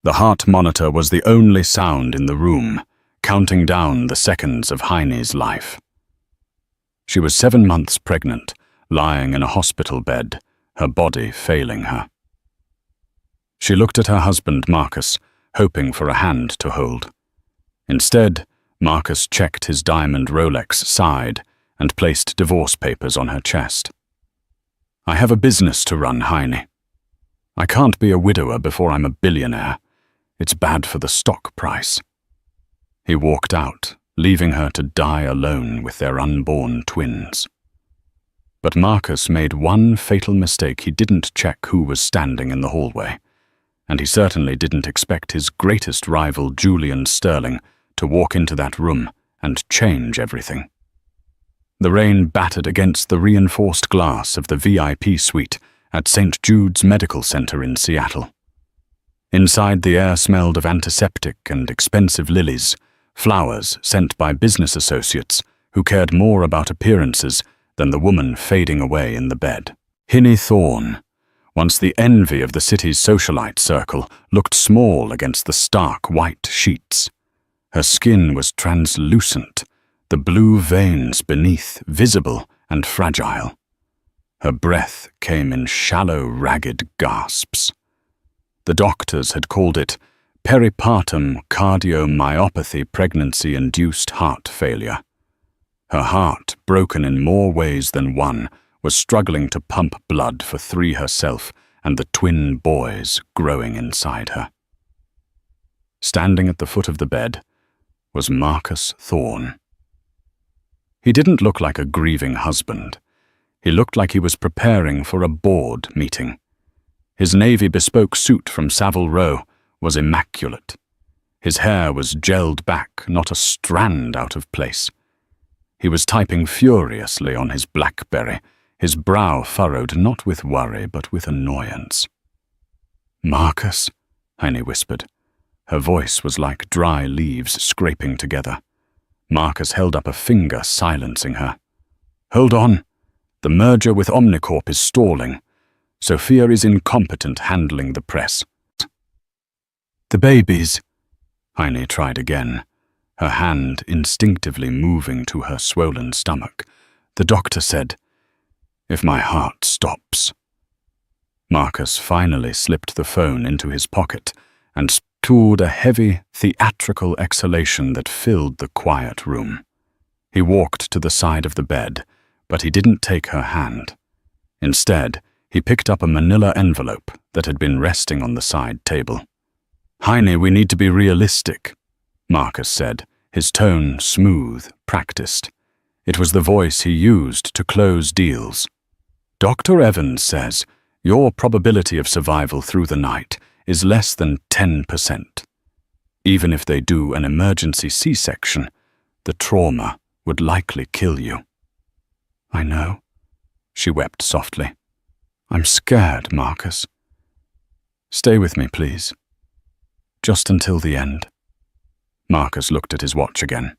The heart monitor was the only sound in the room, counting down the seconds of Heine's life. She was 7 months pregnant, lying in a hospital bed, her body failing her. She looked at her husband, Marcus, hoping for a hand to hold. Instead, Marcus checked his diamond Rolex side and placed divorce papers on her chest. "I have a business to run, Heine. I can't be a widower before I'm a billionaire. It's bad for the stock price." He walked out, leaving her to die alone with their unborn twins. But Marcus made one fatal mistake. He didn't check who was standing in the hallway, and he certainly didn't expect his greatest rival, Julian Sterling, to walk into that room and change everything. The rain battered against the reinforced glass of the VIP suite at St. Jude's Medical Center in Seattle. Inside, the air smelled of antiseptic and expensive lilies, flowers sent by business associates who cared more about appearances than the woman fading away in the bed. Hinnie Thorne, once the envy of the city's socialite circle, looked small against the stark white sheets. Her skin was translucent, the blue veins beneath visible and fragile. Her breath came in shallow, ragged gasps. The doctors had called it peripartum cardiomyopathy, pregnancy-induced heart failure. Her heart, broken in more ways than one, was struggling to pump blood for 3 herself and the twin boys growing inside her. Standing at the foot of the bed was Marcus Thorne. He didn't look like a grieving husband. He looked like he was preparing for a board meeting. His navy bespoke suit from Savile Row was immaculate. His hair was gelled back, not a strand out of place. He was typing furiously on his BlackBerry, his brow furrowed not with worry but with annoyance. "Marcus," Heine whispered. Her voice was like dry leaves scraping together. Marcus held up a finger, silencing her. "Hold on. The merger with Omnicorp is stalling. Sophia is incompetent handling the press." "The babies," Heine tried again, her hand instinctively moving to her swollen stomach. "The doctor said, if my heart stops." Marcus finally slipped the phone into his pocket and spewed a heavy, theatrical exhalation that filled the quiet room. He walked to the side of the bed, but he didn't take her hand. Instead, he picked up a manila envelope that had been resting on the side table. "Heine, we need to be realistic," Marcus said, his tone smooth, practiced. It was the voice he used to close deals. "Dr. Evans says your probability of survival through the night is less than 10%. Even if they do an emergency C-section, the trauma would likely kill you." "I know," she wept softly. "I'm scared, Marcus. Stay with me, please. Just until the end." Marcus looked at his watch again.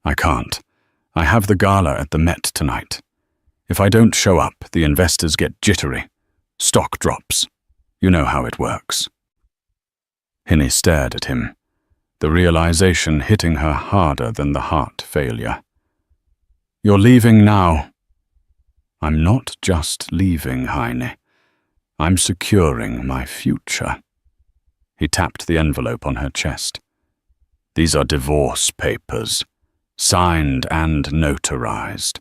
"I can't. I have the gala at the Met tonight. If I don't show up, the investors get jittery. Stock drops. You know how it works." Hinnie stared at him, the realization hitting her harder than the heart failure. "You're leaving now." "I'm not just leaving, Heine. I'm securing my future." He tapped the envelope on her chest. "These are divorce papers, signed and notarized."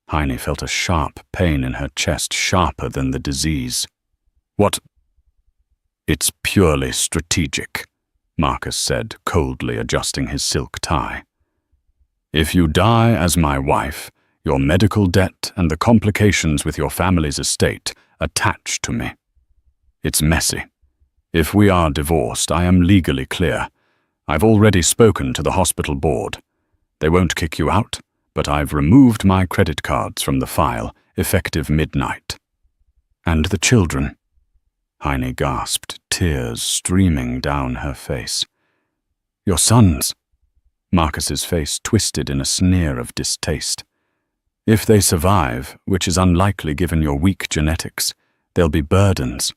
Heine felt a sharp pain in her chest, sharper than the disease. "What?" "It's purely strategic," Marcus said, coldly adjusting his silk tie. "If you die as my wife, your medical debt and the complications with your family's estate attach to me. It's messy. If we are divorced, I am legally clear. I've already spoken to the hospital board. They won't kick you out, but I've removed my credit cards from the file, effective midnight." "And the children?" Heine gasped, tears streaming down her face. "Your sons?" Marcus's face twisted in a sneer of distaste. "If they survive, which is unlikely given your weak genetics, they'll be burdens.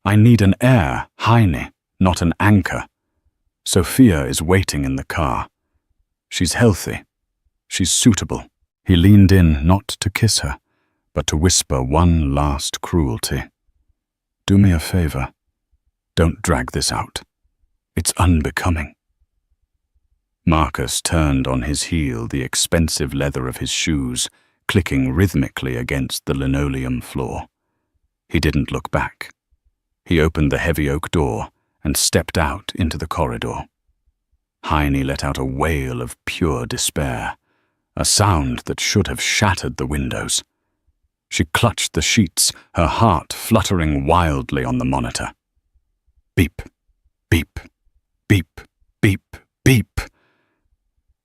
I need an heir, Heine, not an anchor. Sophia is waiting in the car. She's healthy. She's suitable. He leaned in not to kiss her, but to whisper one last cruelty. Do me a favor. Don't drag this out. It's unbecoming. Marcus turned on his heel, the expensive leather of his shoes clicking rhythmically against the linoleum floor. He didn't look back. He opened the heavy oak door and stepped out into the corridor. Heine let out a wail of pure despair, a sound that should have shattered the windows. She clutched the sheets, her heart fluttering wildly on the monitor. Beep, beep, beep, beep, beep.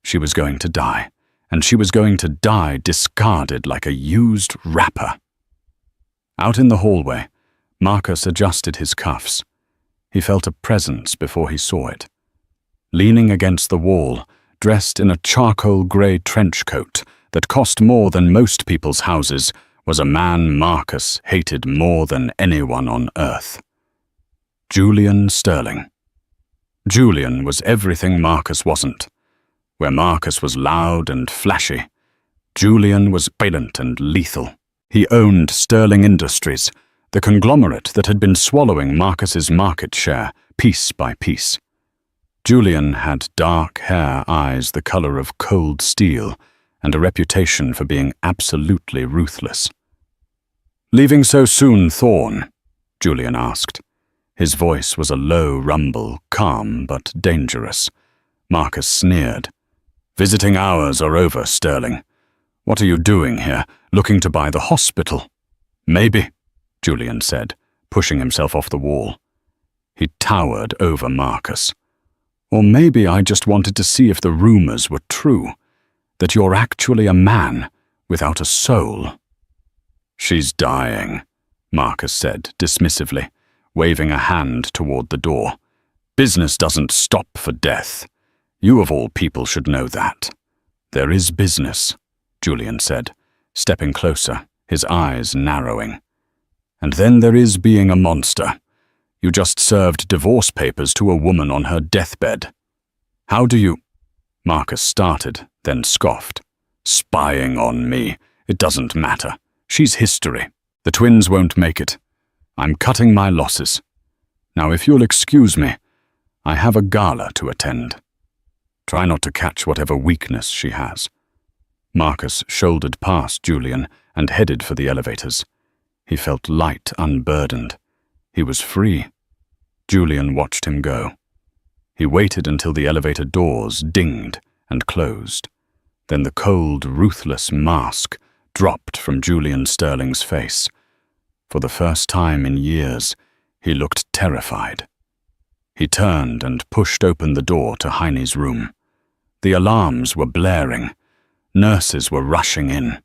She was going to die, and she was going to die discarded like a used wrapper. Out in the hallway, Marcus adjusted his cuffs. He felt a presence before he saw it. Leaning against the wall, dressed in a charcoal-grey trench coat that cost more than most people's houses, was a man Marcus hated more than anyone on earth. Julian Sterling. Julian was everything Marcus wasn't. Where Marcus was loud and flashy, Julian was violent and lethal. He owned Sterling Industries, the conglomerate that had been swallowing Marcus's market share piece by piece. Julian had dark hair, eyes the color of cold steel, and a reputation for being absolutely ruthless. "Leaving so soon, Thorne?" Julian asked. His voice was a low rumble, calm but dangerous. Marcus sneered. "Visiting hours are over, Sterling. What are you doing here, looking to buy the hospital?" "Maybe," Julian said, pushing himself off the wall. He towered over Marcus. "Or maybe I just wanted to see if the rumors were true, that you're actually a man without a soul." "She's dying," Marcus said dismissively, waving a hand toward the door. "Business doesn't stop for death. You of all people should know that." "There is business," Julian said, stepping closer, his eyes narrowing. "And then there is being a monster. You just served divorce papers to a woman on her deathbed. How do you—" Marcus started, then scoffed. "Spying on me. It doesn't matter. She's history. The twins won't make it. I'm cutting my losses. Now, if you'll excuse me, I have a gala to attend. Try not to catch whatever weakness she has." Marcus shouldered past Julian and headed for the elevators. He felt light, unburdened. He was free. Julian watched him go. He waited until the elevator doors dinged and closed. Then the cold, ruthless mask dropped from Julian Sterling's face. For the first time in years, he looked terrified. He turned and pushed open the door to Heine's room. The alarms were blaring. Nurses were rushing in.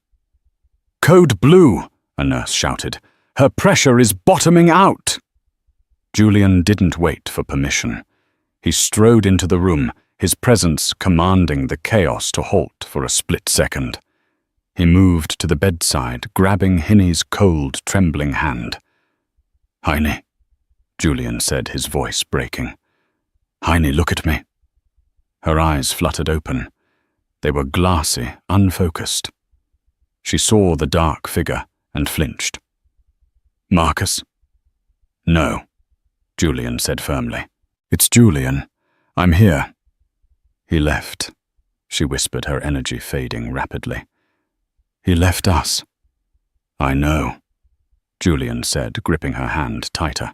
"Code Blue!" a nurse shouted. "Her pressure is bottoming out!" Julian didn't wait for permission. He strode into the room, his presence commanding the chaos to halt for a split second. He moved to the bedside, grabbing Heine's cold, trembling hand. "Heine," Julian said, his voice breaking. "Heine, look at me." Her eyes fluttered open. They were glassy, unfocused. She saw the dark figure and flinched. "Marcus?" "No," Julian said firmly. "It's Julian. I'm here." "He left," she whispered, her energy fading rapidly. "He left us." "I know," Julian said, gripping her hand tighter.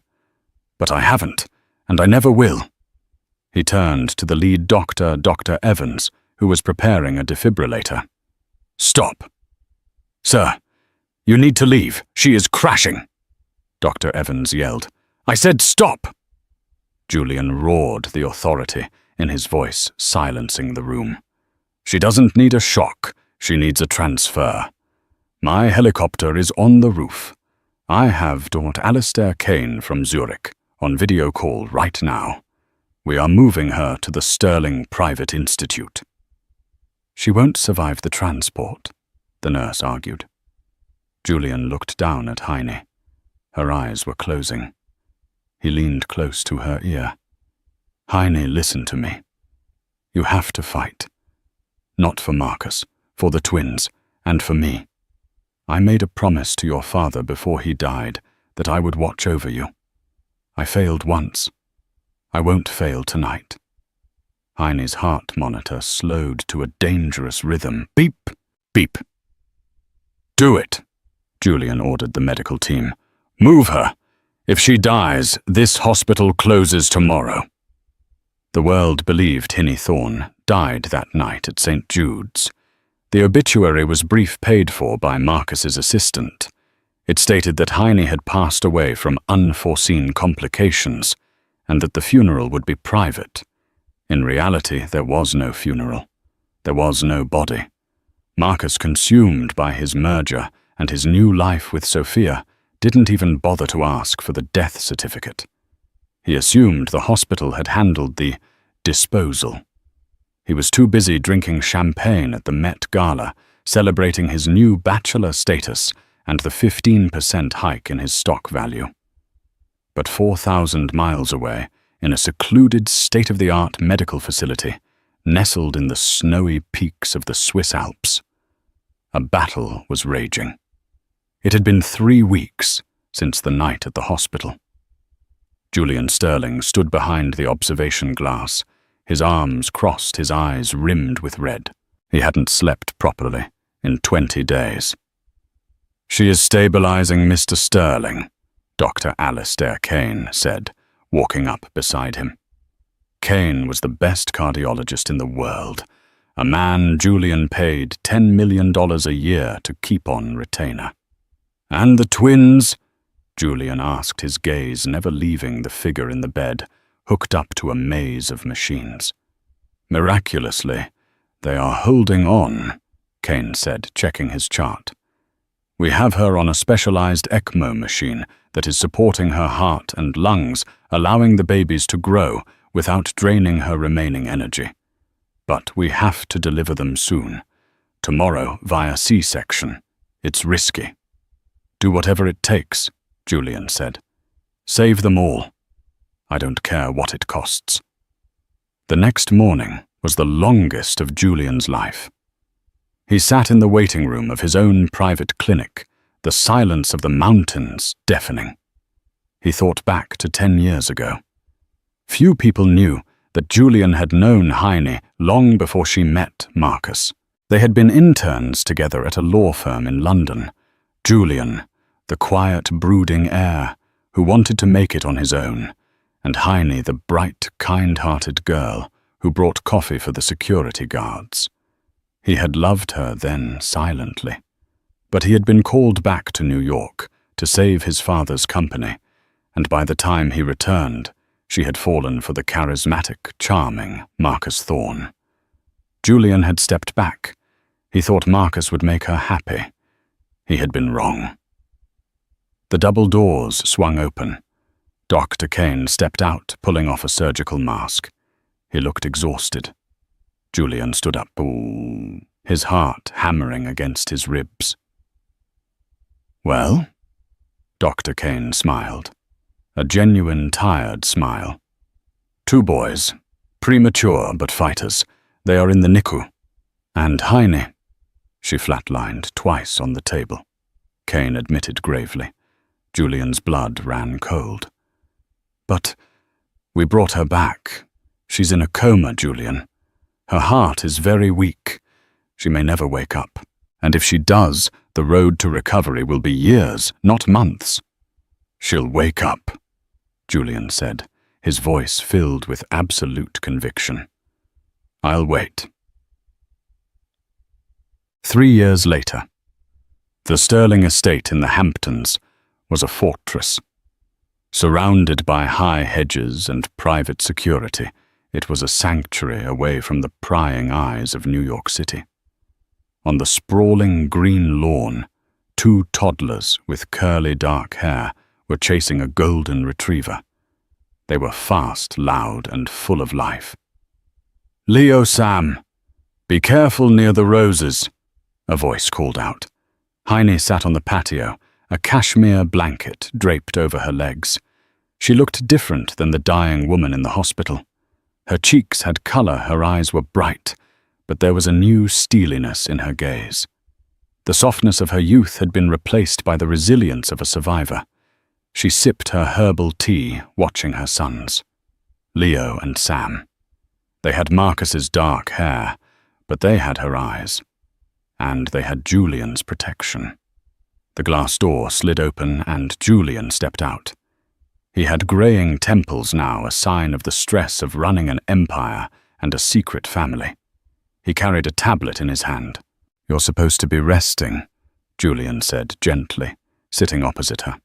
"But I haven't, and I never will." He turned to the lead doctor, Dr. Evans, who was preparing a defibrillator. "Stop. Sir, you need to leave. She is crashing," Dr. Evans yelled. "I said stop!" Julian roared the authority in his voice, silencing the room. "She doesn't need a shock. She needs a transfer. My helicopter is on the roof. I have Dr. Alistair Kane from Zurich on video call right now. We are moving her to the Sterling Private Institute." "She won't survive the transport," the nurse argued. Julian looked down at Heine. Her eyes were closing. He leaned close to her ear. Heine, listen to me. You have to fight. Not for Marcus, for the twins, and for me. I made a promise to your father before he died that I would watch over you. I failed once. I won't fail tonight. Heine's heart monitor slowed to a dangerous rhythm. Beep, beep. Do it, Julian ordered the medical team. Move her. If she dies, this hospital closes tomorrow. The world believed Hinnie Thorne died that night at St. Jude's. The obituary was brief paid for by Marcus's assistant. It stated that Heine had passed away from unforeseen complications and that the funeral would be private. In reality, there was no funeral. There was no body. Marcus, consumed by his merger and his new life with Sophia, didn't even bother to ask for the death certificate. He assumed the hospital had handled the disposal. He was too busy drinking champagne at the Met Gala, celebrating his new bachelor status and the 15% hike in his stock value. But 4,000 miles away, in a secluded state-of-the-art medical facility, nestled in the snowy peaks of the Swiss Alps, a battle was raging. It had been 3 weeks since the night at the hospital. Julian Sterling stood behind the observation glass, his arms crossed, his eyes rimmed with red. He hadn't slept properly in 20 days. She is stabilizing Mr. Sterling, Dr. Alistair Kane said, walking up beside him. Kane was the best cardiologist in the world, a man Julian paid $10 million a year to keep on retainer. And the twins? Julian asked, his gaze never leaving the figure in the bed, hooked up to a maze of machines. Miraculously, they are holding on, Kane said, checking his chart. We have her on a specialized ECMO machine that is supporting her heart and lungs, allowing the babies to grow without draining her remaining energy. But we have to deliver them soon. Tomorrow via C-section. It's risky. Do whatever it takes, Julian said. Save them all. I don't care what it costs. The next morning was the longest of Julian's life. He sat in the waiting room of his own private clinic, the silence of the mountains deafening. He thought back to 10 years ago. Few people knew that Julian had known Heine long before she met Marcus. They had been interns together at a law firm in London. Julian, the quiet, brooding heir who wanted to make it on his own, and Heine, the bright, kind-hearted girl who brought coffee for the security guards. He had loved her then silently, but he had been called back to New York to save his father's company, and by the time he returned, she had fallen for the charismatic, charming Marcus Thorne. Julian had stepped back. He thought Marcus would make her happy. He had been wrong. The double doors swung open. Dr. Kane stepped out, pulling off a surgical mask. He looked exhausted. Julian stood up, his heart hammering against his ribs. Well? Dr. Kane smiled. A genuine, tired smile. 2 boys, premature but fighters. They are in the NICU. And Heine. She flatlined twice on the table. Kane admitted gravely. Julian's blood ran cold. But we brought her back. She's in a coma, Julian. Her heart is very weak. She may never wake up. And if she does, the road to recovery will be years, not months. She'll wake up, Julian said, his voice filled with absolute conviction. I'll wait. 3 years later, the Sterling estate in the Hamptons was a fortress. Surrounded by high hedges and private security, it was a sanctuary away from the prying eyes of New York City. On the sprawling green lawn, 2 toddlers with curly dark hair were chasing a golden retriever. They were fast, loud, and full of life. Leo Sam, be careful near the roses, a voice called out. Heine sat on the patio, a cashmere blanket draped over her legs. She looked different than the dying woman in the hospital. Her cheeks had color, her eyes were bright, but there was a new steeliness in her gaze. The softness of her youth had been replaced by the resilience of a survivor. She sipped her herbal tea, watching her sons, Leo and Sam. They had Marcus's dark hair, but they had her eyes. And they had Julian's protection. The glass door slid open and Julian stepped out. He had graying temples now, a sign of the stress of running an empire and a secret family. He carried a tablet in his hand. "You're supposed to be resting," Julian said gently, sitting opposite her.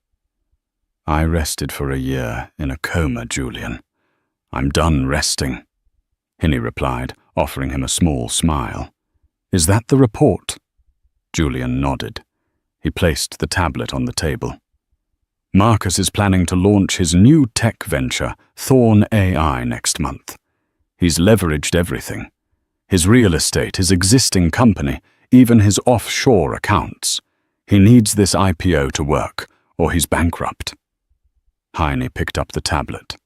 "I rested for a year in a coma, Julian. I'm done resting," Hinny replied, offering him a small smile. "Is that the report?" Julian nodded. He placed the tablet on the table. "Marcus is planning to launch his new tech venture, Thorn AI, next month. He's leveraged everything. His real estate, his existing company, even his offshore accounts. He needs this IPO to work, or he's bankrupt." Heine picked up the tablet.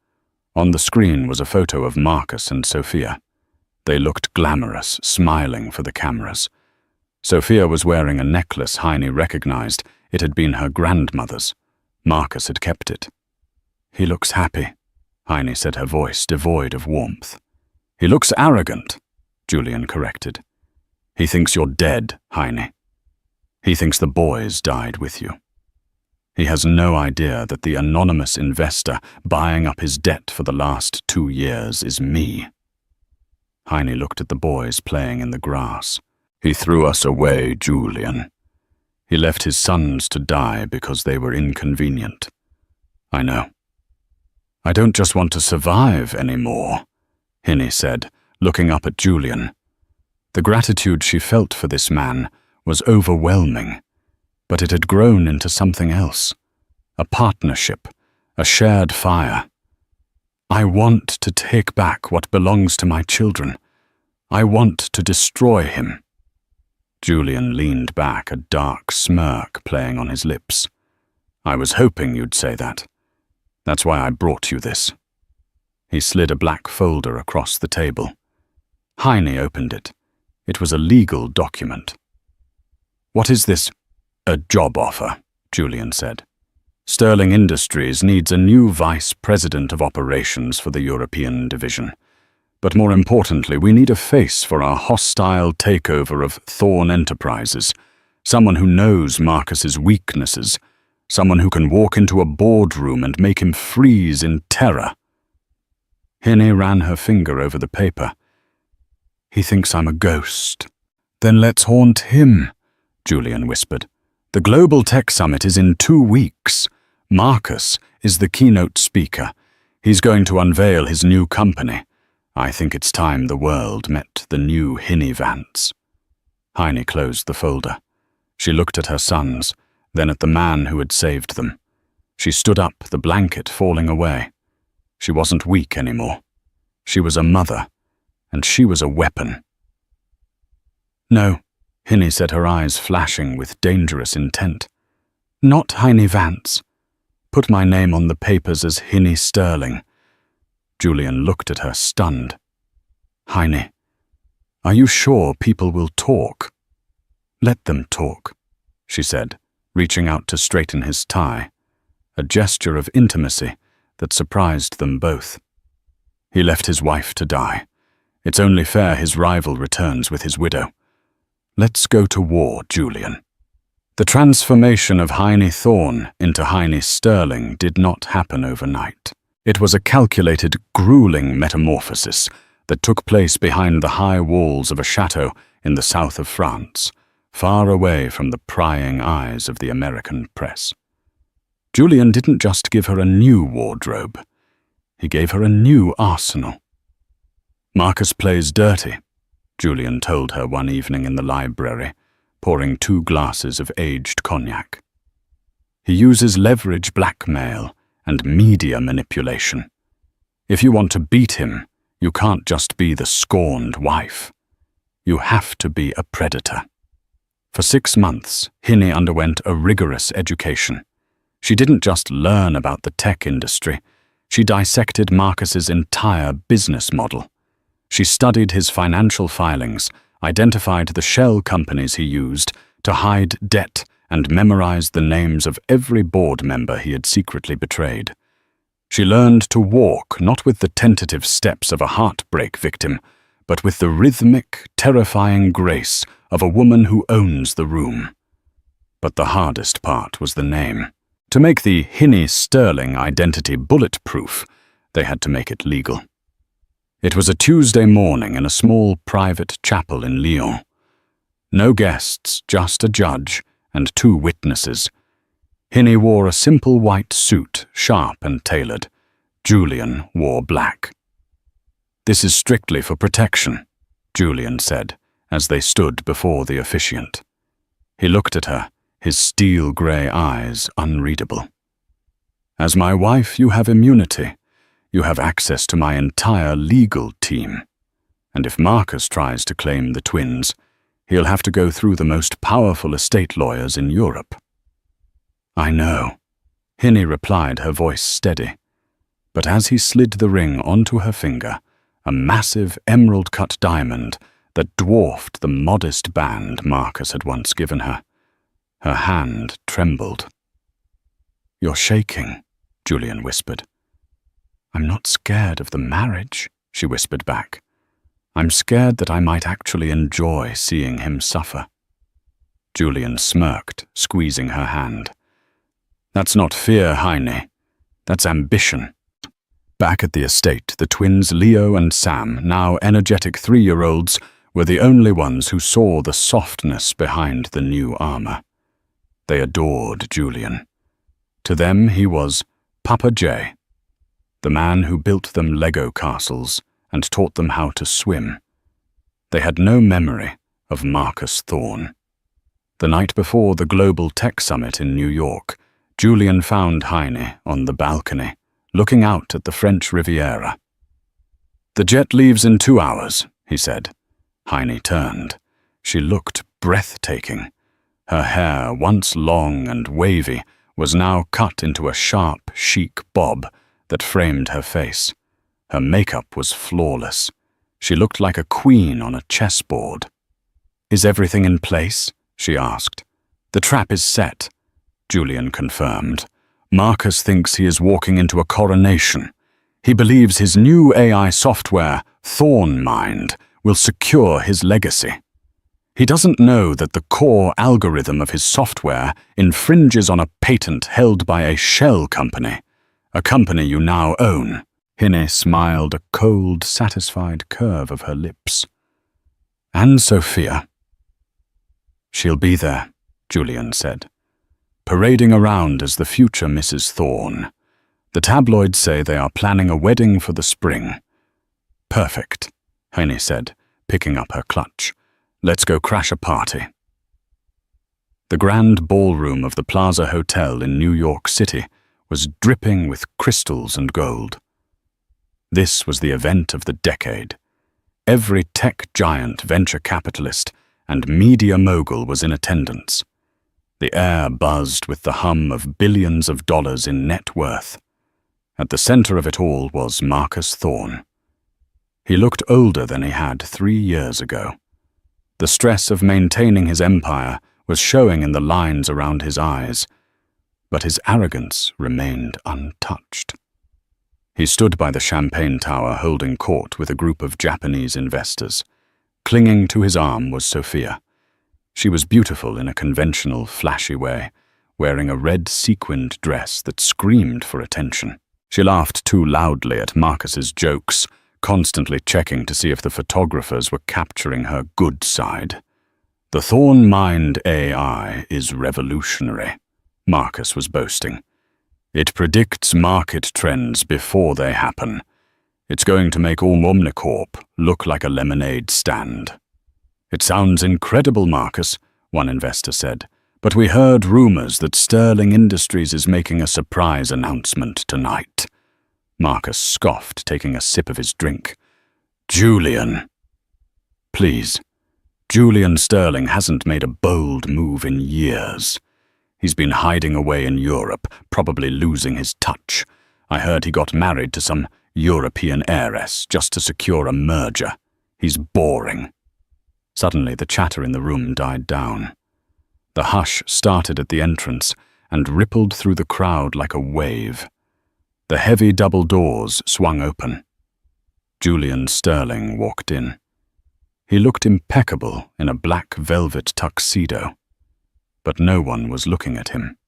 On the screen was a photo of Marcus and Sophia. They looked glamorous, smiling for the cameras. Sophia was wearing a necklace Heine recognized. It had been her grandmother's. Marcus had kept it. "He looks happy," Heine said, her voice devoid of warmth. "He looks arrogant," Julian corrected. "He thinks you're dead, Heine. He thinks the boys died with you. He has no idea that the anonymous investor buying up his debt for the last 2 years is me." Heine looked at the boys playing in the grass. "He threw us away, Julian. He left his sons to die because they were inconvenient. I know. I don't just want to survive anymore," Hinny said, looking up at Julian. The gratitude she felt for this man was overwhelming, but it had grown into something else. A partnership, a shared fire. "I want to take back what belongs to my children. I want to destroy him." Julian leaned back, a dark smirk playing on his lips. "I was hoping you'd say that. That's why I brought you this." He slid a black folder across the table. Heine opened it. It was a legal document. "What is this?" "A job offer," Julian said. "Sterling Industries needs a new vice president of operations for the European division. But more importantly, we need a face for our hostile takeover of Thorn Enterprises, someone who knows Marcus's weaknesses, someone who can walk into a boardroom and make him freeze in terror." Hinny ran her finger over the paper. "He thinks I'm a ghost." "Then let's haunt him," Julian whispered. "The Global Tech Summit is in 2 weeks. Marcus is the keynote speaker. He's going to unveil his new company. I think it's time the world met the new Hinny Vance." Heine closed the folder. She looked at her sons, then at the man who had saved them. She stood up, the blanket falling away. She wasn't weak anymore. She was a mother, and she was a weapon. "No," Hinny said, her eyes flashing with dangerous intent. "Not Heine Vance. Put my name on the papers as Hinny Sterling." Julian looked at her, stunned. "Heine, are you sure people will talk?" "Let them talk," she said, reaching out to straighten his tie, a gesture of intimacy that surprised them both. "He left his wife to die. It's only fair his rival returns with his widow. Let's go to war, Julian." The transformation of Heine Thorn into Heine Sterling did not happen overnight. It was a calculated, grueling metamorphosis that took place behind the high walls of a chateau in the south of France, far away from the prying eyes of the American press. Julian didn't just give her a new wardrobe. He gave her a new arsenal. "Marcus plays dirty," Julian told her one evening in the library, pouring 2 glasses of aged cognac. "He uses leverage, blackmail, and media manipulation. If you want to beat him, you can't just be the scorned wife. You have to be a predator." For 6 months, Hinny underwent a rigorous education. She didn't just learn about the tech industry. She dissected Marcus's entire business model. She studied his financial filings, identified the shell companies he used to hide debt, and memorized the names of every board member he had secretly betrayed. She learned to walk not with the tentative steps of a heartbreak victim, but with the rhythmic, terrifying grace of a woman who owns the room. But the hardest part was the name. To make the Hinney Sterling identity bulletproof, they had to make it legal. It was a Tuesday morning in a small private chapel in Lyon. No guests, just a judge and 2 witnesses. Hinney wore a simple white suit, sharp and tailored. Julian wore black. "This is strictly for protection," Julian said, as they stood before the officiant. He looked at her, his steel-grey eyes unreadable. "As my wife, you have immunity. You have access to my entire legal team. And if Marcus tries to claim the twins, he'll have to go through the most powerful estate lawyers in Europe." "I know," Hinney replied, her voice steady. But as he slid the ring onto her finger, a massive emerald-cut diamond that dwarfed the modest band Marcus had once given her, her hand trembled. "You're shaking," Julian whispered. "I'm not scared of the marriage," she whispered back. "I'm scared that I might actually enjoy seeing him suffer." Julian smirked, squeezing her hand. "That's not fear, Heine. That's ambition." Back at the estate, the twins Leo and Sam, now energetic 3-year-olds, were the only ones who saw the softness behind the new armor. They adored Julian. To them he was Papa J, the man who built them Lego castles and taught them how to swim. They had no memory of Marcus Thorne. The night before the Global Tech Summit in New York, Julian found Heine on the balcony, looking out at the French Riviera. "The jet leaves in 2 hours," he said. Heine turned. She looked breathtaking. Her hair, once long and wavy, was now cut into a sharp, chic bob that framed her face. Her makeup was flawless. She looked like a queen on a chessboard. "Is everything in place?" she asked. "The trap is set," Julian confirmed. "Marcus thinks he is walking into a coronation. He believes his new AI software, Thorn Mind, will secure his legacy. He doesn't know that the core algorithm of his software infringes on a patent held by a shell company, a company you now own." Hinney smiled, a cold, satisfied curve of her lips. "And Sophia?" "She'll be there," Julian said, "parading around as the future Mrs. Thorne. The tabloids say they are planning a wedding for the spring." "Perfect," Heine said, picking up her clutch. "Let's go crash a party." The grand ballroom of the Plaza Hotel in New York City was dripping with crystals and gold. This was the event of the decade. Every tech giant, venture capitalist, and media mogul was in attendance. The air buzzed with the hum of billions of dollars in net worth. At the center of it all was Marcus Thorne. He looked older than he had 3 years ago. The stress of maintaining his empire was showing in the lines around his eyes, but his arrogance remained untouched. He stood by the champagne tower holding court with a group of Japanese investors. Clinging to his arm was Sophia. She was beautiful in a conventional, flashy way, wearing a red sequined dress that screamed for attention. She laughed too loudly at Marcus's jokes, constantly checking to see if the photographers were capturing her good side. "The Thorn Mind AI is revolutionary," Marcus was boasting. "It predicts market trends before they happen. It's going to make all Omnicorp look like a lemonade stand." "It sounds incredible, Marcus," one investor said, "but we heard rumors that Sterling Industries is making a surprise announcement tonight." Marcus scoffed, taking a sip of his drink. "Julian." "Please. Julian Sterling hasn't made a bold move in years. He's been hiding away in Europe, probably losing his touch. I heard he got married to some European heiress just to secure a merger. He's boring." Suddenly, the chatter in the room died down. The hush started at the entrance and rippled through the crowd like a wave. The heavy double doors swung open. Julian Sterling walked in. He looked impeccable in a black velvet tuxedo, but no one was looking at him.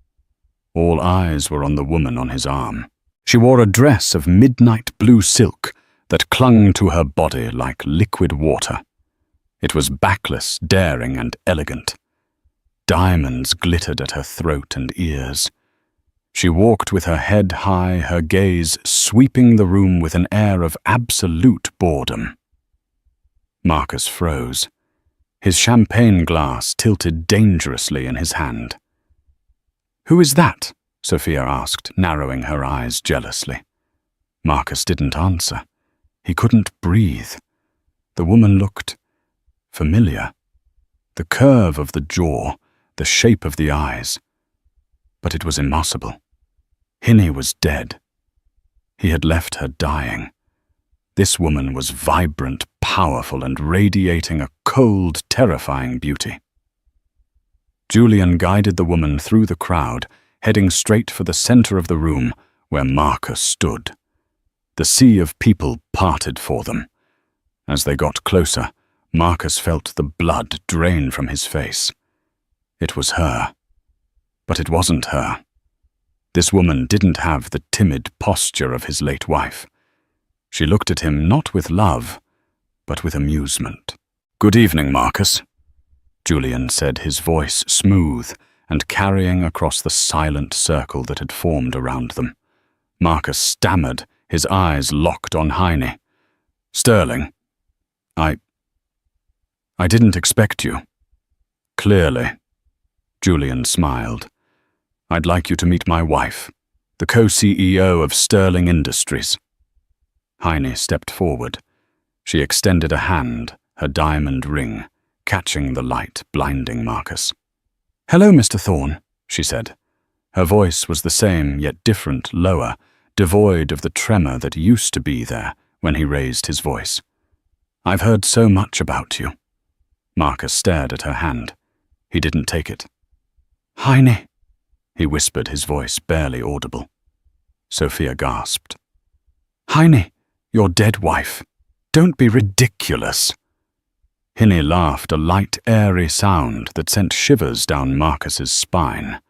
All eyes were on the woman on his arm. She wore a dress of midnight blue silk that clung to her body like liquid water. It was backless, daring, and elegant. Diamonds glittered at her throat and ears. She walked with her head high, her gaze sweeping the room with an air of absolute boredom. Marcus froze. His champagne glass tilted dangerously in his hand. "Who is that?" Sophia asked, narrowing her eyes jealously. Marcus didn't answer. He couldn't breathe. The woman looked familiar. The curve of the jaw, the shape of the eyes. But it was impossible. Hinnie was dead. He had left her dying. This woman was vibrant, powerful, and radiating a cold, terrifying beauty. Julian guided the woman through the crowd, heading straight for the center of the room where Marcus stood. The sea of people parted for them. As they got closer, Marcus felt the blood drain from his face. It was her. But it wasn't her. This woman didn't have the timid posture of his late wife. She looked at him not with love, but with amusement. "Good evening, Marcus," Julian said, his voice smooth and carrying across the silent circle that had formed around them. Marcus stammered, his eyes locked on Heine. "Sterling, I didn't expect you." "Clearly." Julian smiled. "I'd like you to meet my wife, the co-CEO of Sterling Industries." Heine stepped forward. She extended a hand, her diamond ring, catching the light blinding Marcus. "Hello, Mr. Thorne," she said. Her voice was the same, yet different, lower, devoid of the tremor that used to be there when he raised his voice. "I've heard so much about you." Marcus stared at her hand. He didn't take it. "Heine," he whispered, his voice barely audible. Sophia gasped. "Heine, your dead wife. Don't be ridiculous." Hinnie laughed, a light, airy sound that sent shivers down Marcus's spine.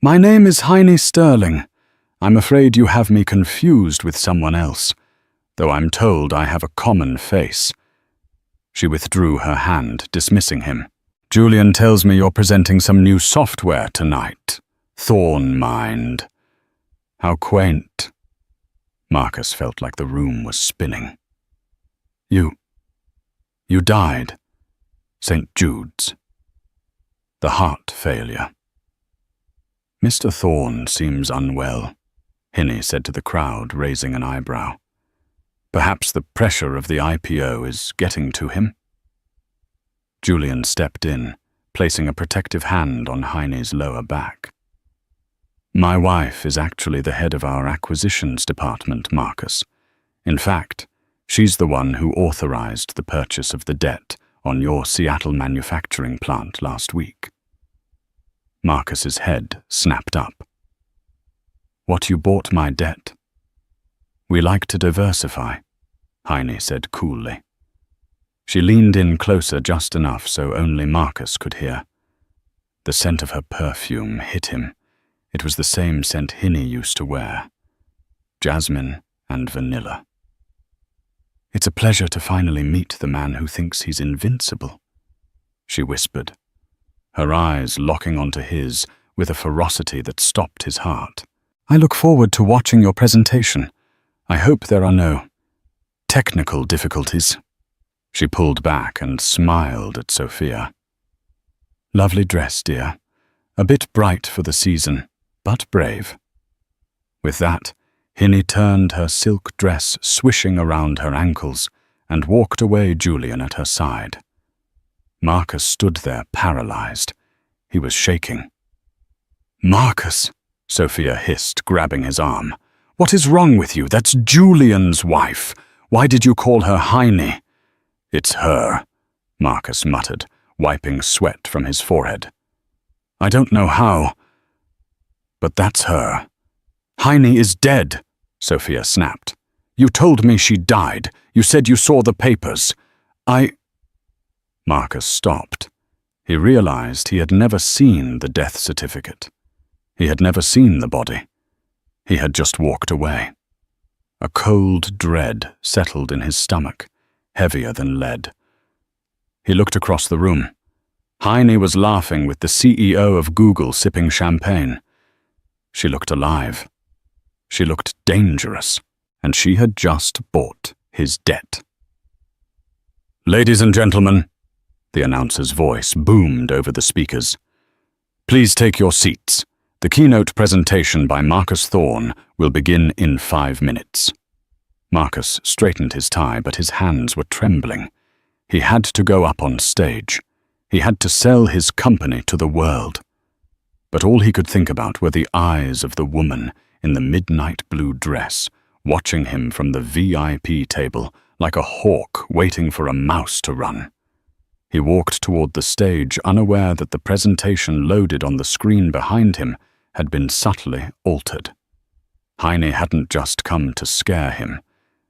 "My name is Heine Sterling. I'm afraid you have me confused with someone else, though I'm told I have a common face." She withdrew her hand, dismissing him. "Julian tells me you're presenting some new software tonight. Thorn Mind. How quaint." Marcus felt like the room was spinning. You died. St. Jude's. The heart failure." "Mr. Thorne seems unwell," Hinnie said to the crowd, raising an eyebrow. "Perhaps the pressure of the IPO is getting to him?" Julian stepped in, placing a protective hand on Heine's lower back. "My wife is actually the head of our acquisitions department, Marcus. In fact, she's the one who authorized the purchase of the debt on your Seattle manufacturing plant last week." Marcus's head snapped up. "What, you bought my debt?" "We like to diversify," Heine said coolly. She leaned in closer just enough so only Marcus could hear. The scent of her perfume hit him. It was the same scent Hinnie used to wear. Jasmine and vanilla. "It's a pleasure to finally meet the man who thinks he's invincible," she whispered, her eyes locking onto his with a ferocity that stopped his heart. "I look forward to watching your presentation. I hope there are no technical difficulties." She pulled back and smiled at Sophia. "Lovely dress, dear. A bit bright for the season, but brave." With that, Hinnie turned her silk dress swishing around her ankles and walked away, Julian at her side. Marcus stood there paralyzed. He was shaking. "Marcus," Sophia hissed, grabbing his arm. What is wrong with you? That's Julian's wife. Why did you call her Heine?" "It's her," Marcus muttered, wiping sweat from his forehead. "I don't know how, but that's her." "Heine is dead," Sophia snapped. "You told me she died. You said you saw the papers." Marcus stopped. He realized he had never seen the death certificate. He had never seen the body. He had just walked away. A cold dread settled in his stomach, heavier than lead. He looked across the room. Heine was laughing with the CEO of Google sipping champagne. She looked alive. She looked dangerous, and she had just bought his debt. "Ladies and gentlemen," the announcer's voice boomed over the speakers, "please take your seats. The keynote presentation by Marcus Thorne will begin in 5 minutes." Marcus straightened his tie, but his hands were trembling. He had to go up on stage. He had to sell his company to the world. But all he could think about were the eyes of the woman in the midnight blue dress, watching him from the VIP table like a hawk waiting for a mouse to run. He walked toward the stage, unaware that the presentation loaded on the screen behind him had been subtly altered. Heine hadn't just come to scare him.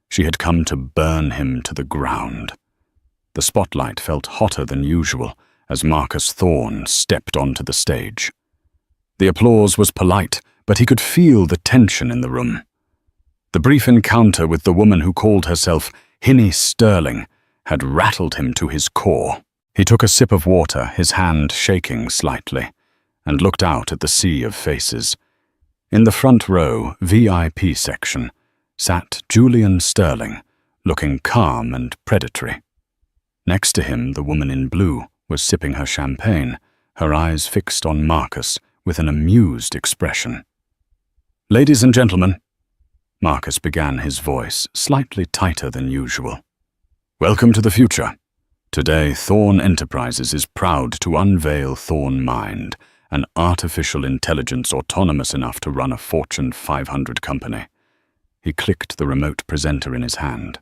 She had come to burn him to the ground. The spotlight felt hotter than usual as Marcus Thorne stepped onto the stage. The applause was polite, but he could feel the tension in the room. The brief encounter with the woman who called herself Hinnie Sterling had rattled him to his core. He took a sip of water, his hand shaking slightly, and looked out at the sea of faces. In the front row, VIP section, sat Julian Sterling, looking calm and predatory. Next to him, the woman in blue was sipping her champagne, her eyes fixed on Marcus with an amused expression. "Ladies and gentlemen," Marcus began, his voice slightly tighter than usual. "Welcome to the future. Today, Thorne Enterprises is proud to unveil Thorne Mind, an artificial intelligence autonomous enough to run a Fortune 500 company." He clicked the remote presenter in his hand.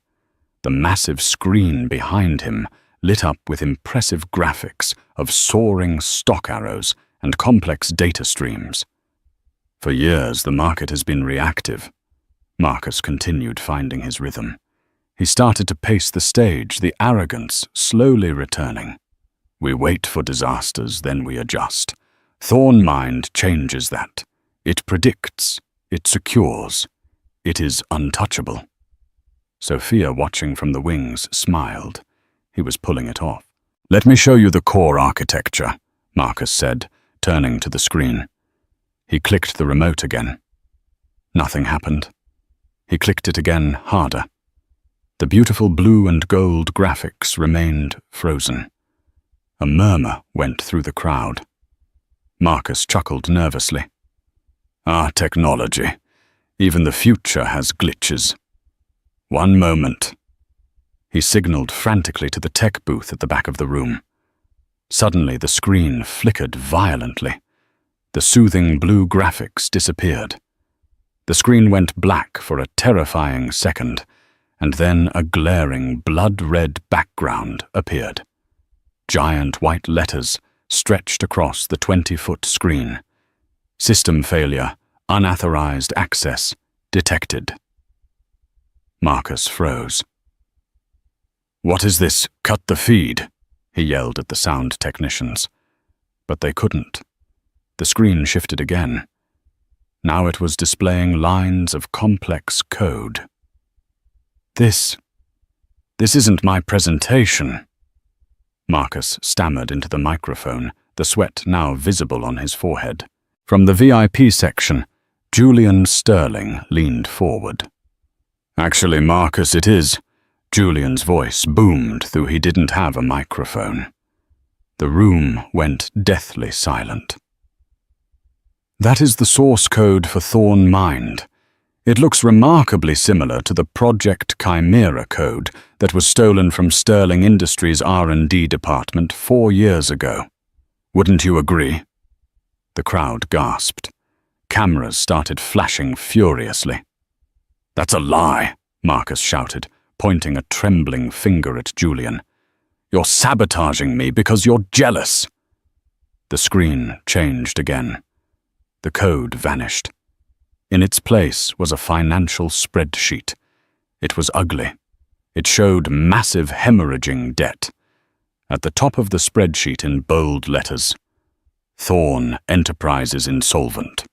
The massive screen behind him lit up with impressive graphics of soaring stock arrows and complex data streams. "For years, the market has been reactive." Marcus continued, finding his rhythm. He started to pace the stage, the arrogance slowly returning. "We wait for disasters, then we adjust. Thorne Mind changes that. It predicts. It secures. It is untouchable." Sophia, watching from the wings, smiled. He was pulling it off. "Let me show you the core architecture," Marcus said, turning to the screen. He clicked the remote again. Nothing happened. He clicked it again, harder. The beautiful blue and gold graphics remained frozen. A murmur went through the crowd. Marcus chuckled nervously. "Ah, technology. Even the future has glitches. One moment." He signaled frantically to the tech booth at the back of the room. Suddenly, the screen flickered violently. The soothing blue graphics disappeared. The screen went black for a terrifying second, and then a glaring blood-red background appeared. Giant white letters stretched across the 20-foot screen. "System failure. Unauthorized access detected." Marcus froze. "What is this? Cut the feed," he yelled at the sound technicians. But they couldn't. The screen shifted again. Now it was displaying lines of complex code. This isn't my presentation." Marcus stammered into the microphone, the sweat now visible on his forehead. From the VIP section, Julian Sterling leaned forward. "Actually, Marcus, it is." Julian's voice boomed, though he didn't have a microphone. The room went deathly silent. "That is the source code for Thorne Mind. It looks remarkably similar to the Project Chimera code that was stolen from Sterling Industries' R&D department 4 years ago. Wouldn't you agree?" The crowd gasped. Cameras started flashing furiously. "That's a lie," Marcus shouted, pointing a trembling finger at Julian. "You're sabotaging me because you're jealous." The screen changed again. The code vanished. In its place was a financial spreadsheet. It was ugly. It showed massive hemorrhaging debt. At the top of the spreadsheet in bold letters, Thorn Enterprises insolvent.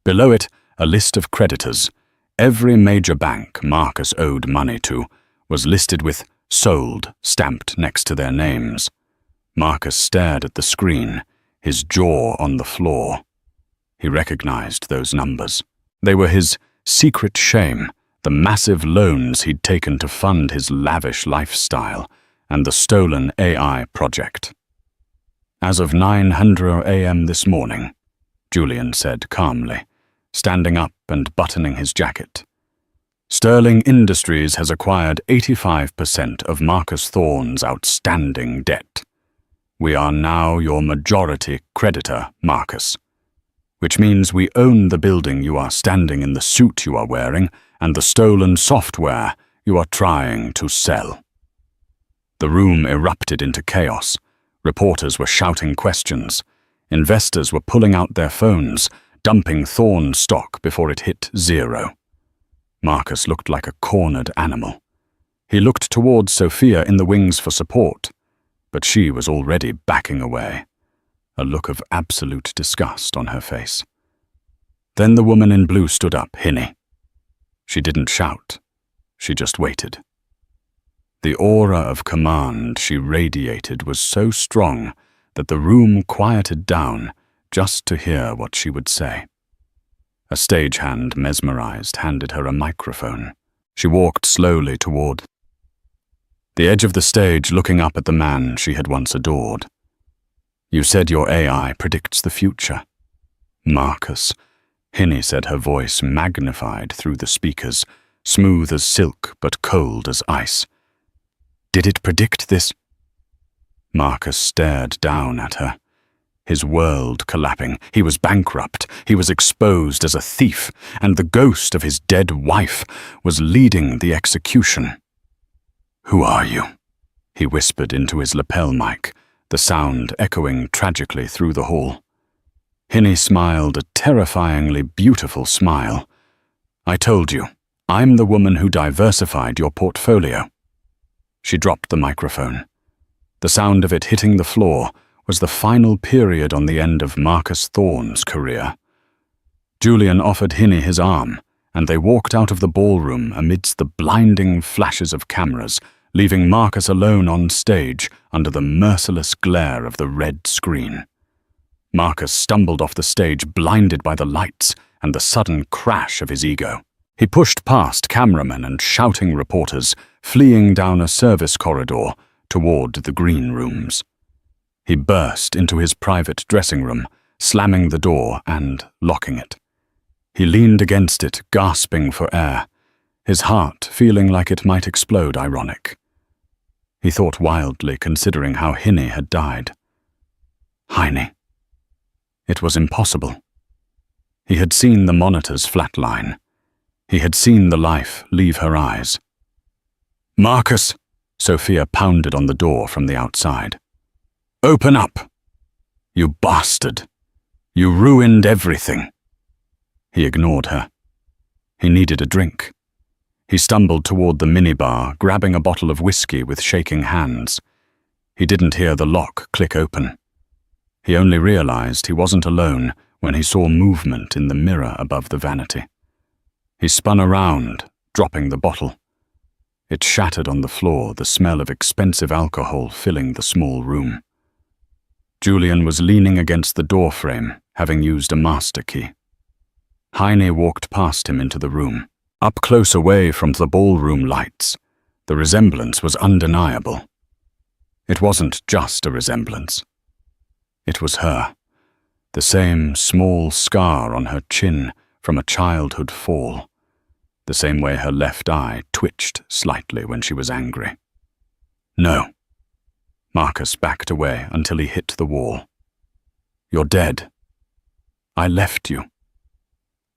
Below it, a list of creditors. Every major bank Marcus owed money to was listed with "sold" stamped next to their names. Marcus stared at the screen, his jaw on the floor. He recognized those numbers. They were his secret shame, the massive loans he'd taken to fund his lavish lifestyle, and the stolen AI project. "As of 9:00 a.m. this morning," Julian said calmly, standing up and buttoning his jacket, "Sterling Industries has acquired 85% of Marcus Thorn's outstanding debt. We are now your majority creditor, Marcus, which means we own the building you are standing in, the suit you are wearing, and the stolen software you are trying to sell." The room erupted into chaos. Reporters were shouting questions. Investors were pulling out their phones, dumping Thorn stock before it hit zero. Marcus looked like a cornered animal. He looked towards Sophia in the wings for support, but she was already backing away, a look of absolute disgust on her face. Then the woman in blue stood up, Hinny. She didn't shout. She just waited. The aura of command she radiated was so strong that the room quieted down just to hear what she would say. A stagehand, mesmerized, handed her a microphone. She walked slowly toward the edge of the stage, looking up at the man she had once adored. "You said your AI predicts the future." "Marcus," Hinny said, her voice magnified through the speakers, smooth as silk but cold as ice. "Did it predict this?" Marcus stared down at her, his world collapsing. He was bankrupt, he was exposed as a thief, and the ghost of his dead wife was leading the execution. "Who are you?" he whispered into his lapel mic, the sound echoing tragically through the hall. Hinny smiled a terrifyingly beautiful smile. "I told you, I'm the woman who diversified your portfolio." She dropped the microphone. The sound of it hitting the floor was the final period on the end of Marcus Thorn's career. Julian offered Hinny his arm, and they walked out of the ballroom amidst the blinding flashes of cameras, leaving Marcus alone on stage under the merciless glare of the red screen. Marcus stumbled off the stage, blinded by the lights and the sudden crash of his ego. He pushed past cameramen and shouting reporters, fleeing down a service corridor toward the green rooms. He burst into his private dressing room, slamming the door and locking it. He leaned against it, gasping for air, his heart feeling like it might explode. Ironic. He thought wildly, considering how Hinny had died. Heine. It was impossible. He had seen the monitors flatline. He had seen the life leave her eyes. "Marcus!" Sophia pounded on the door from the outside. "Open up! You bastard! You ruined everything!" He ignored her. He needed a drink. He stumbled toward the minibar, grabbing a bottle of whiskey with shaking hands. He didn't hear the lock click open. He only realized he wasn't alone when he saw movement in the mirror above the vanity. He spun around, dropping the bottle. It shattered on the floor, the smell of expensive alcohol filling the small room. Julian was leaning against the doorframe, having used a master key. Heine walked past him into the room. Up close away from the ballroom lights, the resemblance was undeniable. It wasn't just a resemblance. It was her, the same small scar on her chin from a childhood fall, the same way her left eye twitched slightly when she was angry. "No." Marcus backed away until he hit the wall. "You're dead. I left you."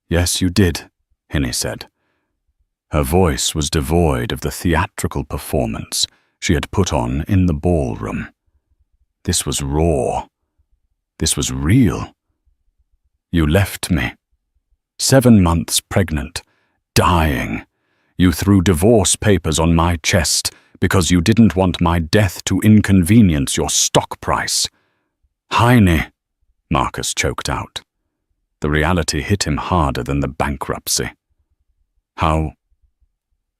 "Yes, you did," Hinny said. Her voice was devoid of the theatrical performance she had put on in the ballroom. This was raw. This was real. You left me. 7 months pregnant, dying. You threw divorce papers on my chest because you didn't want my death to inconvenience your stock price. Heine, Marcus choked out. The reality hit him harder than the bankruptcy. How?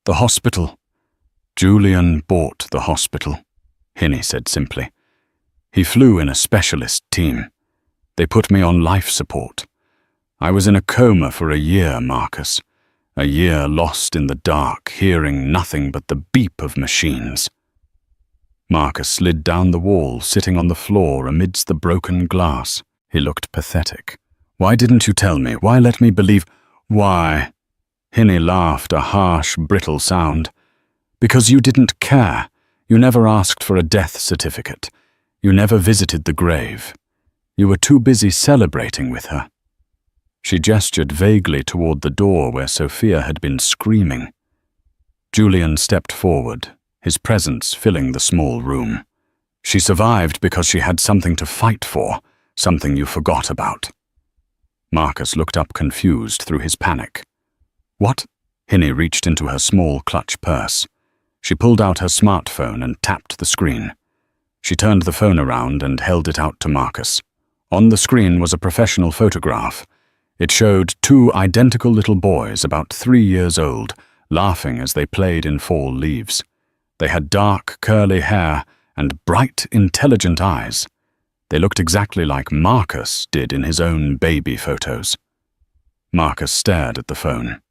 The hospital. Julian bought the hospital, Hinnie said simply. He flew in a specialist team. They put me on life support. I was in a coma for a year, Marcus. A year lost in the dark, hearing nothing but the beep of machines. Marcus slid down the wall, sitting on the floor amidst the broken glass. He looked pathetic. Why didn't you tell me? Why let me believe? Why? Hinnie laughed, a harsh, brittle sound. Because you didn't care. You never asked for a death certificate. You never visited the grave. You were too busy celebrating with her. She gestured vaguely toward the door where Sophia had been screaming. Julian stepped forward, his presence filling the small room. She survived because she had something to fight for, something you forgot about. Marcus looked up confused through his panic. What? Hinnie reached into her small clutch purse. She pulled out her smartphone and tapped the screen. She turned the phone around and held it out to Marcus. On the screen was a professional photograph. It showed 2 identical little boys about 3 years old, laughing as they played in fall leaves. They had dark, curly hair and bright, intelligent eyes. They looked exactly like Marcus did in his own baby photos. Marcus stared at the phone.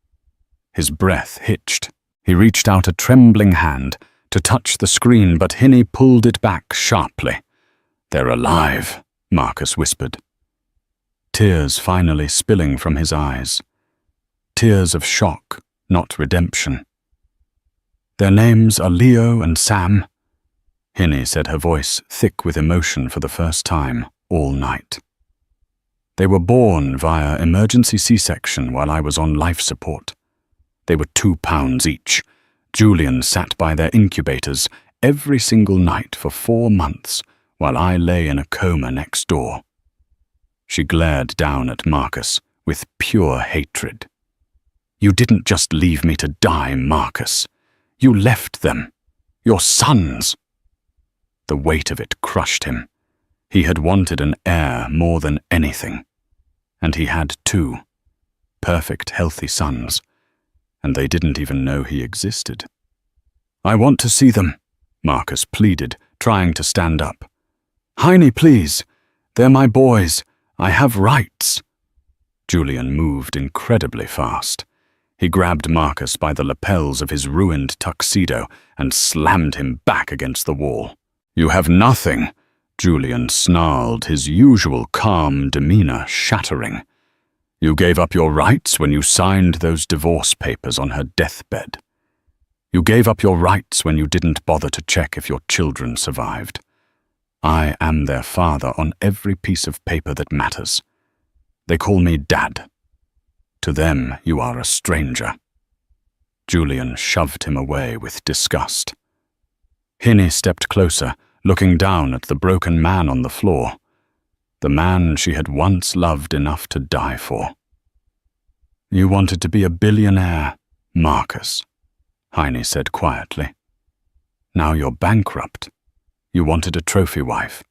His breath hitched. He reached out a trembling hand to touch the screen, but Hinnie pulled it back sharply. "They're alive," Marcus whispered. Tears finally spilling from his eyes. Tears of shock, not redemption. "Their names are Leo and Sam," Hinnie said, her voice thick with emotion for the first time all night. "They were born via emergency C-section while I was on life support. They were 2 pounds each. Julian sat by their incubators every single night for 4 months while I lay in a coma next door." She glared down at Marcus with pure hatred. "You didn't just leave me to die, Marcus. You left them. Your sons." The weight of it crushed him. He had wanted an heir more than anything. And he had 2 perfect, healthy sons, and they didn't even know he existed. "I want to see them," Marcus pleaded, trying to stand up. "Heine, please. They're my boys. I have rights." Julian moved incredibly fast. He grabbed Marcus by the lapels of his ruined tuxedo and slammed him back against the wall. "You have nothing," Julian snarled, his usual calm demeanor shattering. "You gave up your rights when you signed those divorce papers on her deathbed. You gave up your rights when you didn't bother to check if your children survived. I am their father on every piece of paper that matters. They call me Dad. To them, you are a stranger." Julian shoved him away with disgust. Hinnie stepped closer, looking down at the broken man on the floor, the man she had once loved enough to die for. "You wanted to be a billionaire, Marcus," Heine said quietly. "Now you're bankrupt. You wanted a trophy wife.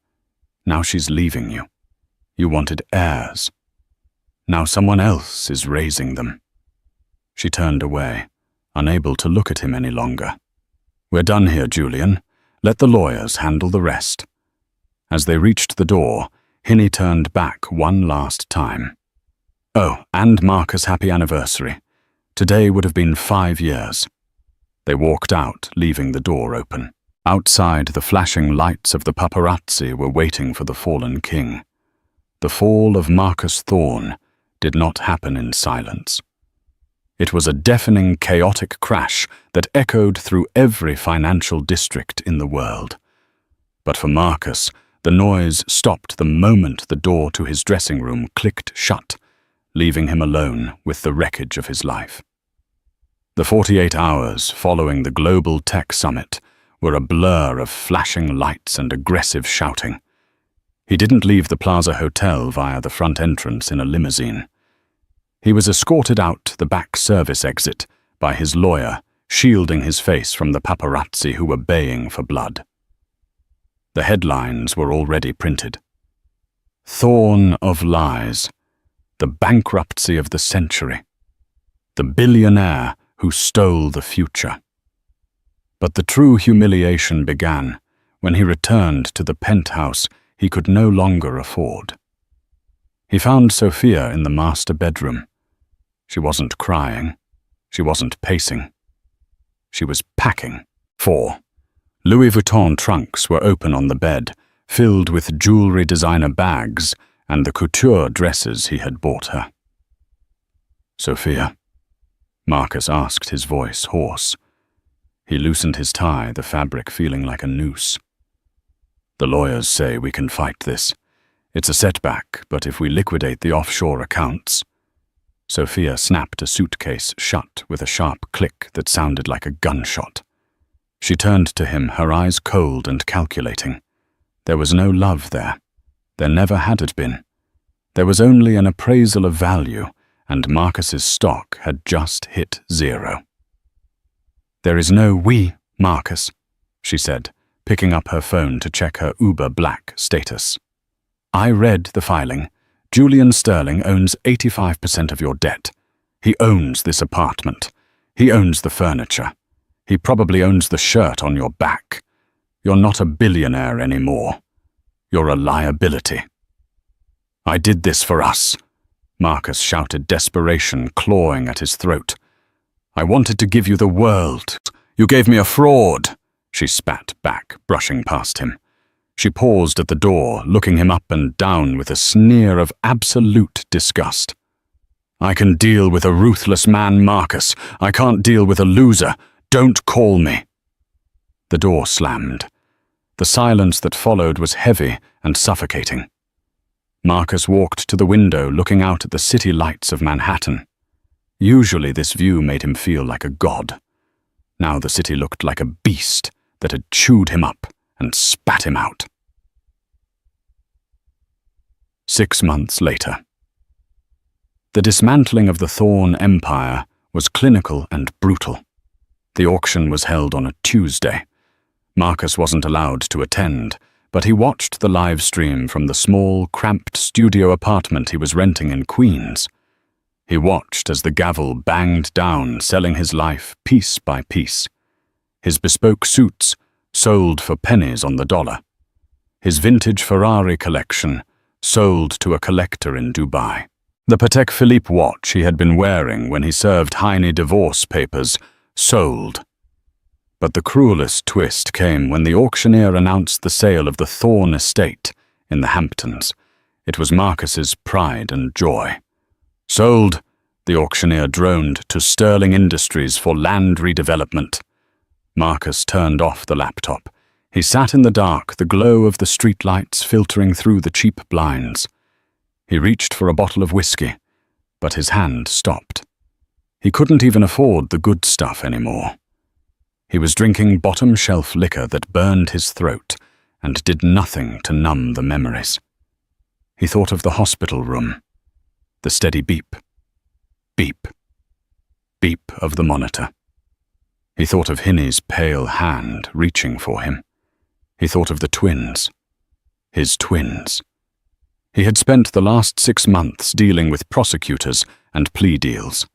Now she's leaving you. You wanted heirs. Now someone else is raising them." She turned away, unable to look at him any longer. "We're done here, Julian. Let the lawyers handle the rest." As they reached the door, Hinnie turned back one last time. "Oh, and Marcus' happy anniversary. Today would have been 5 years." They walked out, leaving the door open. Outside, the flashing lights of the paparazzi were waiting for the fallen king. The fall of Marcus Thorne did not happen in silence. It was a deafening, chaotic crash that echoed through every financial district in the world. But for Marcus, the noise stopped the moment the door to his dressing room clicked shut, leaving him alone with the wreckage of his life. The 48 hours following the global tech summit were a blur of flashing lights and aggressive shouting. He didn't leave the Plaza Hotel via the front entrance in a limousine. He was escorted out the back service exit by his lawyer, shielding his face from the paparazzi who were baying for blood. The headlines were already printed. Thorn of Lies, the bankruptcy of the century, the billionaire who stole the future. But the true humiliation began when he returned to the penthouse he could no longer afford. He found Sophia in the master bedroom. She wasn't crying. She wasn't pacing. She was packing. 4. Louis Vuitton trunks were open on the bed, filled with jewelry designer bags and the couture dresses he had bought her. "Sophia?" Marcus asked, his voice hoarse. He loosened his tie, the fabric feeling like a noose. "The lawyers say we can fight this. It's a setback, but if we liquidate the offshore accounts—" Sophia snapped a suitcase shut with a sharp click that sounded like a gunshot. She turned to him, her eyes cold and calculating. There was no love there. There never had been. There was only an appraisal of value, and Marcus's stock had just hit 0. "There is no we, Marcus," she said, picking up her phone to check her Uber Black status. "I read the filing. Julian Sterling owns 85% of your debt. He owns this apartment. He owns the furniture. He probably owns the shirt on your back. You're not a billionaire anymore. You're a liability." "I did this for us," Marcus shouted, desperation clawing at his throat. "I wanted to give you the world. You gave me a fraud," she spat back, brushing past him. She paused at the door, looking him up and down with a sneer of absolute disgust. "I can deal with a ruthless man, Marcus. I can't deal with a loser. Don't call me." The door slammed. The silence that followed was heavy and suffocating. Marcus walked to the window, looking out at the city lights of Manhattan. Usually this view made him feel like a god. Now the city looked like a beast that had chewed him up and spat him out. 6 months later. The dismantling of the Thorn Empire was clinical and brutal. The auction was held on a Tuesday. Marcus wasn't allowed to attend, but he watched the live stream from the small, cramped studio apartment he was renting in Queens. He watched as the gavel banged down, selling his life piece by piece. His bespoke suits sold for pennies on the dollar. His vintage Ferrari collection sold to a collector in Dubai. The Patek Philippe watch he had been wearing when he served Heine divorce papers sold. But the cruelest twist came when the auctioneer announced the sale of the Thorn estate in the Hamptons. It was Marcus's pride and joy. "Sold," the auctioneer droned, "to Sterling Industries for land redevelopment." Marcus turned off the laptop. He sat in the dark, the glow of the streetlights filtering through the cheap blinds. He reached for a bottle of whiskey, but his hand stopped. He couldn't even afford the good stuff anymore. He was drinking bottom-shelf liquor that burned his throat and did nothing to numb the memories. He thought of the hospital room, the steady beep, beep, beep of the monitor. He thought of Hinnie's pale hand reaching for him. He thought of the twins, his twins. He had spent the last 6 months dealing with prosecutors and plea deals.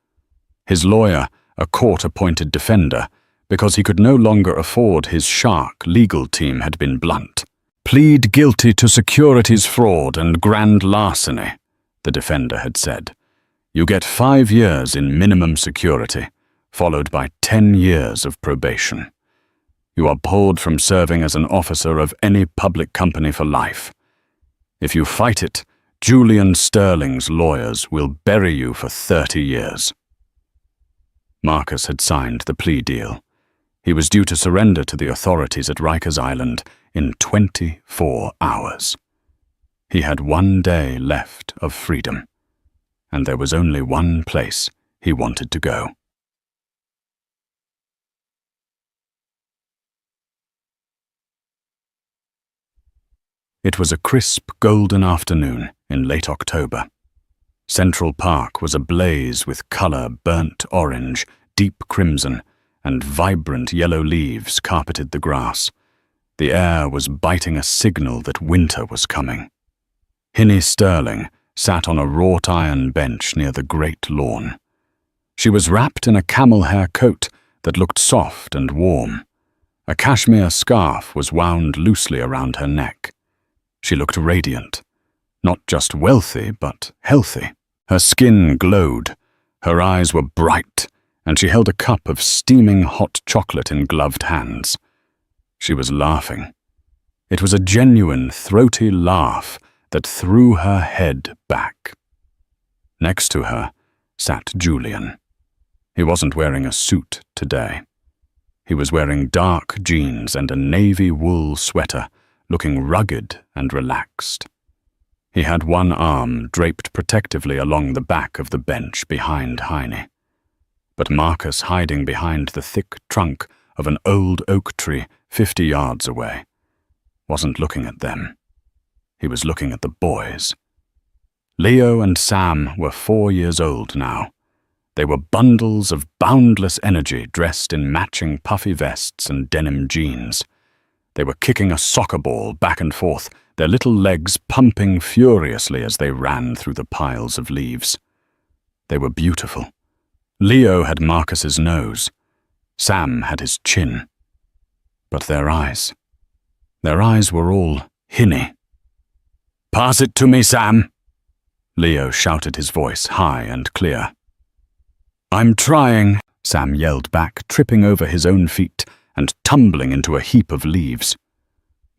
His lawyer, a court-appointed defender, because he could no longer afford his shark legal team, had been blunt. "Plead guilty to securities fraud and grand larceny," the defender had said. "You get 5 years in minimum security, followed by 10 years of probation. You are pulled from serving as an officer of any public company for life. If you fight it, Julian Sterling's lawyers will bury you for 30 years. Marcus had signed the plea deal. He was due to surrender to the authorities at Rikers Island in 24 hours. He had 1 day left of freedom, and there was only one place he wanted to go. It was a crisp, golden afternoon in late October. Central Park was ablaze with color, burnt orange, deep crimson, and vibrant yellow leaves carpeted the grass. The air was biting a signal that winter was coming. Hinnie Sterling sat on a wrought iron bench near the great lawn. She was wrapped in a camel hair coat that looked soft and warm. A cashmere scarf was wound loosely around her neck. She looked radiant, not just wealthy, but healthy. Her skin glowed, her eyes were bright, and she held a cup of steaming hot chocolate in gloved hands. She was laughing. It was a genuine, throaty laugh that threw her head back. Next to her sat Julian. He wasn't wearing a suit today. He was wearing dark jeans and a navy wool sweater, looking rugged and relaxed. He had one arm draped protectively along the back of the bench behind Heine. But Marcus, hiding behind the thick trunk of an old oak tree 50 yards away, wasn't looking at them. He was looking at the boys. Leo and Sam were 4 years old now. They were bundles of boundless energy dressed in matching puffy vests and denim jeans. They were kicking a soccer ball back and forth, their little legs pumping furiously as they ran through the piles of leaves. They were beautiful. Leo had Marcus's nose. Sam had his chin. But their eyes were all Hinnie. "Pass it to me, Sam!" Leo shouted, his voice high and clear. "I'm trying," Sam yelled back, tripping over his own feet and tumbling into a heap of leaves.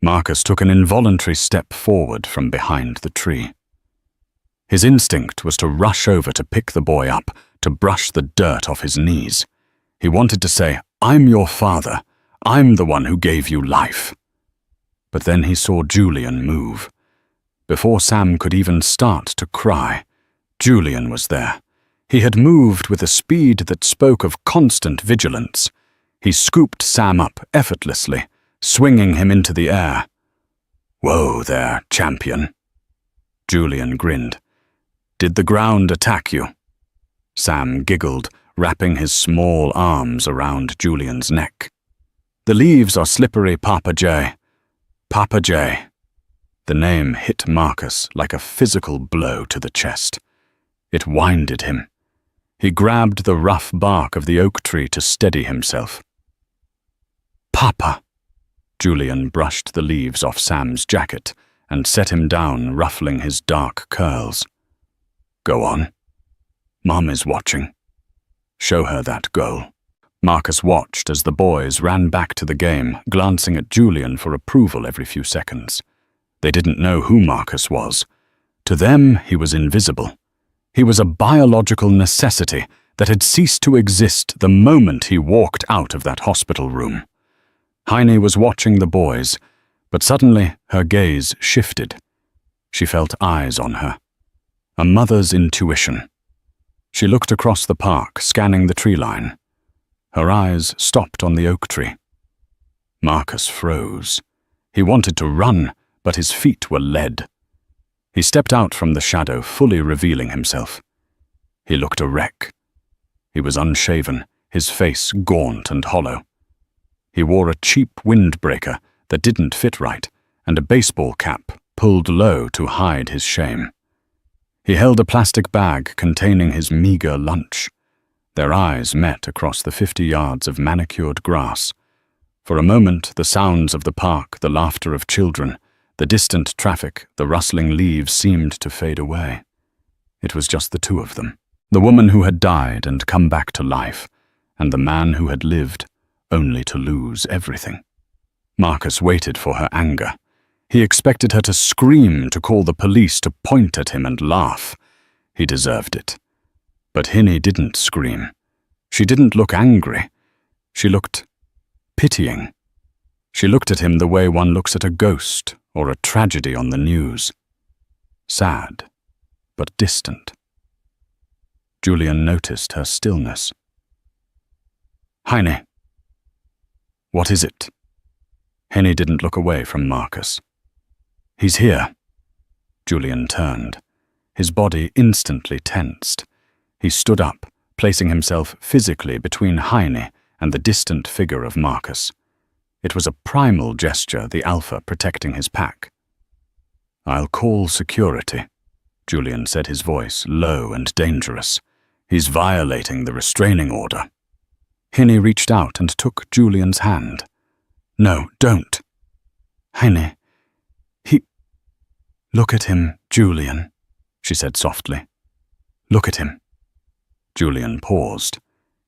Marcus took an involuntary step forward from behind the tree. His instinct was to rush over to pick the boy up, to brush the dirt off his knees. He wanted to say, "I'm your father. I'm the one who gave you life." But then he saw Julian move. Before Sam could even start to cry, Julian was there. He had moved with a speed that spoke of constant vigilance. He scooped Sam up effortlessly, swinging him into the air. "Whoa there, champion." Julian grinned. "Did the ground attack you?" Sam giggled, wrapping his small arms around Julian's neck. "The leaves are slippery, Papa J. Papa J." The name hit Marcus like a physical blow to the chest. It winded him. He grabbed the rough bark of the oak tree to steady himself. "Papa!" Julian brushed the leaves off Sam's jacket and set him down, ruffling his dark curls. "Go on. Mom is watching. Show her that goal." Marcus watched as the boys ran back to the game, glancing at Julian for approval every few seconds. They didn't know who Marcus was. To them, he was invisible. He was a biological necessity that had ceased to exist the moment he walked out of that hospital room. Heine was watching the boys, but suddenly her gaze shifted. She felt eyes on her. A mother's intuition. She looked across the park, scanning the tree line. Her eyes stopped on the oak tree. Marcus froze. He wanted to run, but his feet were lead. He stepped out from the shadow, fully revealing himself. He looked a wreck. He was unshaven, his face gaunt and hollow. He wore a cheap windbreaker that didn't fit right, and a baseball cap pulled low to hide his shame. He held a plastic bag containing his meager lunch. Their eyes met across the 50 yards of manicured grass. For a moment, the sounds of the park, the laughter of children, the distant traffic, the rustling leaves seemed to fade away. It was just the two of them. The woman who had died and come back to life, and the man who had lived only to lose everything. Marcus waited for her anger. He expected her to scream, to call the police, to point at him and laugh. He deserved it. But Hinnie didn't scream. She didn't look angry. She looked pitying. She looked at him the way one looks at a ghost or a tragedy on the news. Sad, but distant. Julian noticed her stillness. "Heine." "What is it?" Henny didn't look away from Marcus. He's here. Julian turned. His body instantly tensed. He stood up, placing himself physically between Heine and the distant figure of Marcus. It was a primal gesture, the alpha protecting his pack. "I'll call security," Julian said, his voice low and dangerous. "He's violating the restraining order." Heine reached out and took Julian's hand. "No, don't." "Heine, he—" "Look at him, Julian," she said softly. "Look at him." Julian paused.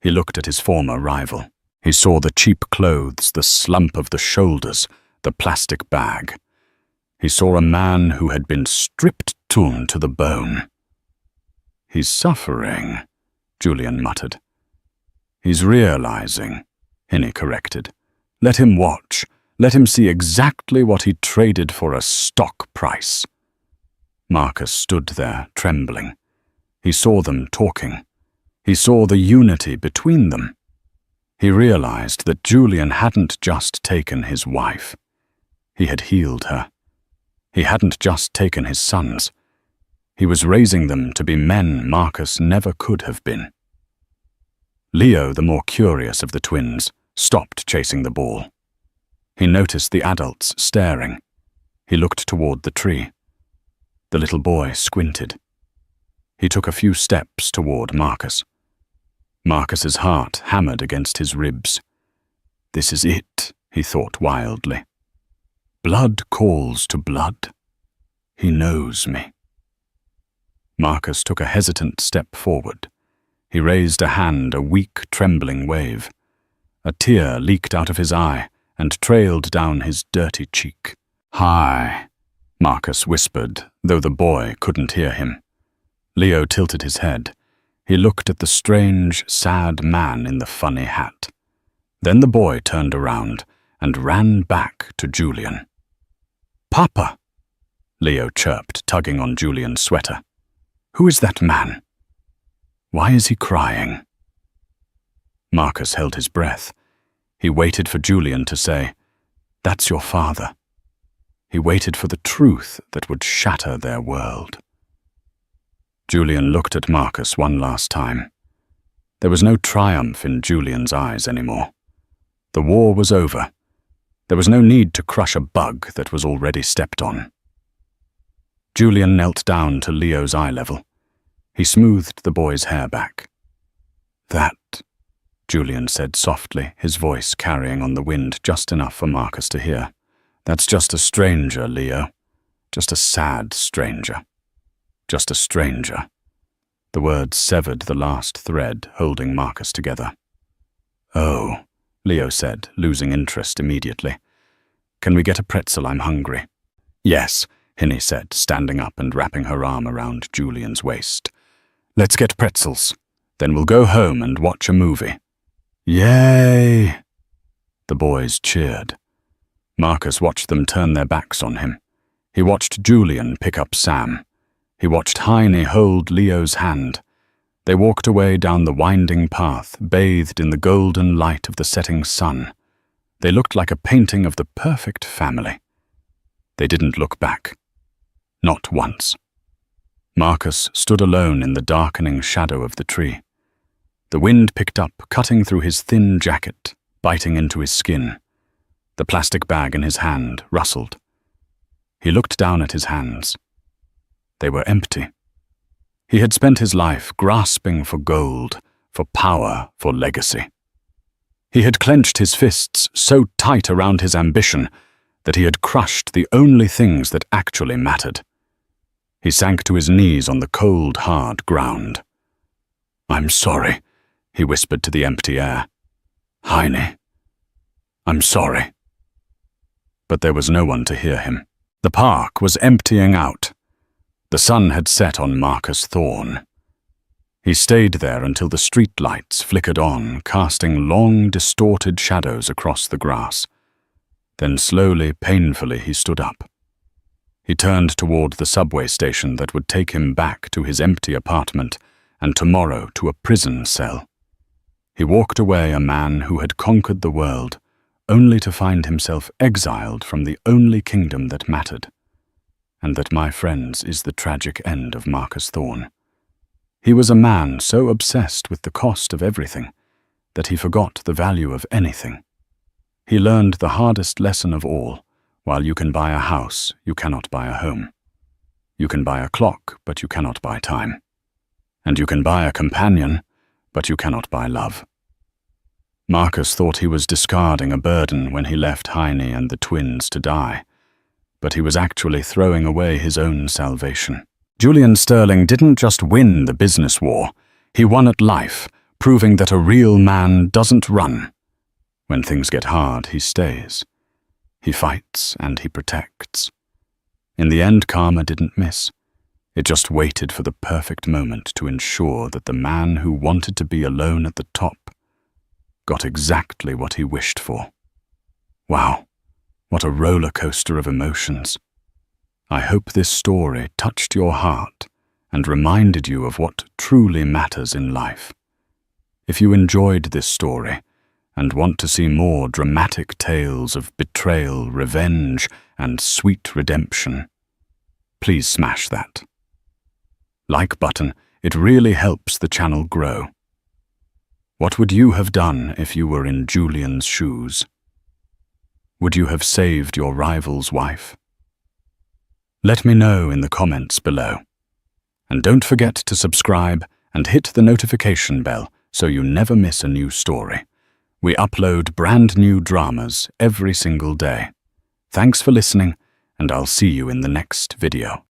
He looked at his former rival. He saw the cheap clothes, the slump of the shoulders, the plastic bag. He saw a man who had been stripped to the bone. "He's suffering," Julian muttered. "He's realizing," Heine corrected. "Let him watch. Let him see exactly what he traded for a stock price." Marcus stood there, trembling. He saw them talking. He saw the unity between them. He realized that Julian hadn't just taken his wife. He had healed her. He hadn't just taken his sons. He was raising them to be men Marcus never could have been. Leo, the more curious of the twins, stopped chasing the ball. He noticed the adults staring. He looked toward the tree. The little boy squinted. He took a few steps toward Marcus. Marcus's heart hammered against his ribs. "This is it," he thought wildly. "Blood calls to blood. He knows me." Marcus took a hesitant step forward. He raised a hand, a weak, trembling wave. A tear leaked out of his eye and trailed down his dirty cheek. "Hi," Marcus whispered, though the boy couldn't hear him. Leo tilted his head. He looked at the strange, sad man in the funny hat. Then the boy turned around and ran back to Julian. "Papa," Leo chirped, tugging on Julian's sweater. "Who is that man? Why is he crying?" Marcus held his breath. He waited for Julian to say, "That's your father." He waited for the truth that would shatter their world. Julian looked at Marcus one last time. There was no triumph in Julian's eyes anymore. The war was over. There was no need to crush a bug that was already stepped on. Julian knelt down to Leo's eye level. He smoothed the boy's hair back. "That," Julian said softly, his voice carrying on the wind just enough for Marcus to hear. "That's just a stranger, Leo. Just a sad stranger. Just a stranger." The words severed the last thread holding Marcus together. "Oh," Leo said, losing interest immediately. "Can we get a pretzel? I'm hungry." "Yes," Heine said, standing up and wrapping her arm around Julian's waist. "Let's get pretzels. Then we'll go home and watch a movie." "Yay!" The boys cheered. Marcus watched them turn their backs on him. He watched Julian pick up Sam. He watched Heine hold Leo's hand. They walked away down the winding path, bathed in the golden light of the setting sun. They looked like a painting of the perfect family. They didn't look back. Not once. Marcus stood alone in the darkening shadow of the tree. The wind picked up, cutting through his thin jacket, biting into his skin. The plastic bag in his hand rustled. He looked down at his hands. They were empty. He had spent his life grasping for gold, for power, for legacy. He had clenched his fists so tight around his ambition that he had crushed the only things that actually mattered. He sank to his knees on the cold, hard ground. "I'm sorry," he whispered to the empty air. "Heine, I'm sorry." But there was no one to hear him. The park was emptying out. The sun had set on Marcus Thorne. He stayed there until the street lights flickered on, casting long, distorted shadows across the grass. Then slowly, painfully, he stood up. He turned toward the subway station that would take him back to his empty apartment and tomorrow to a prison cell. He walked away a man who had conquered the world, only to find himself exiled from the only kingdom that mattered. and that, my friends, is the tragic end of Marcus Thorne. He was a man so obsessed with the cost of everything that he forgot the value of anything. He learned the hardest lesson of all: while you can buy a house, you cannot buy a home. You can buy a clock, but you cannot buy time. And you can buy a companion, but you cannot buy love. Marcus thought he was discarding a burden when he left Heine and the twins to die, but he was actually throwing away his own salvation. Julian Sterling didn't just win the business war, he won at life, proving that a real man doesn't run. When things get hard, he stays. He fights and he protects. In the end, karma didn't miss. It just waited for the perfect moment to ensure that the man who wanted to be alone at the top got exactly what he wished for. Wow, what a roller coaster of emotions. I hope this story touched your heart and reminded you of what truly matters in life. If you enjoyed this story and want to see more dramatic tales of betrayal, revenge, and sweet redemption, please smash that like button. It really helps the channel grow. What would you have done if you were in Julian's shoes? Would you have saved your rival's wife? Let me know in the comments below. And don't forget to subscribe and hit the notification bell so you never miss a new story. We upload brand new dramas every single day. Thanks for listening, and I'll see you in the next video.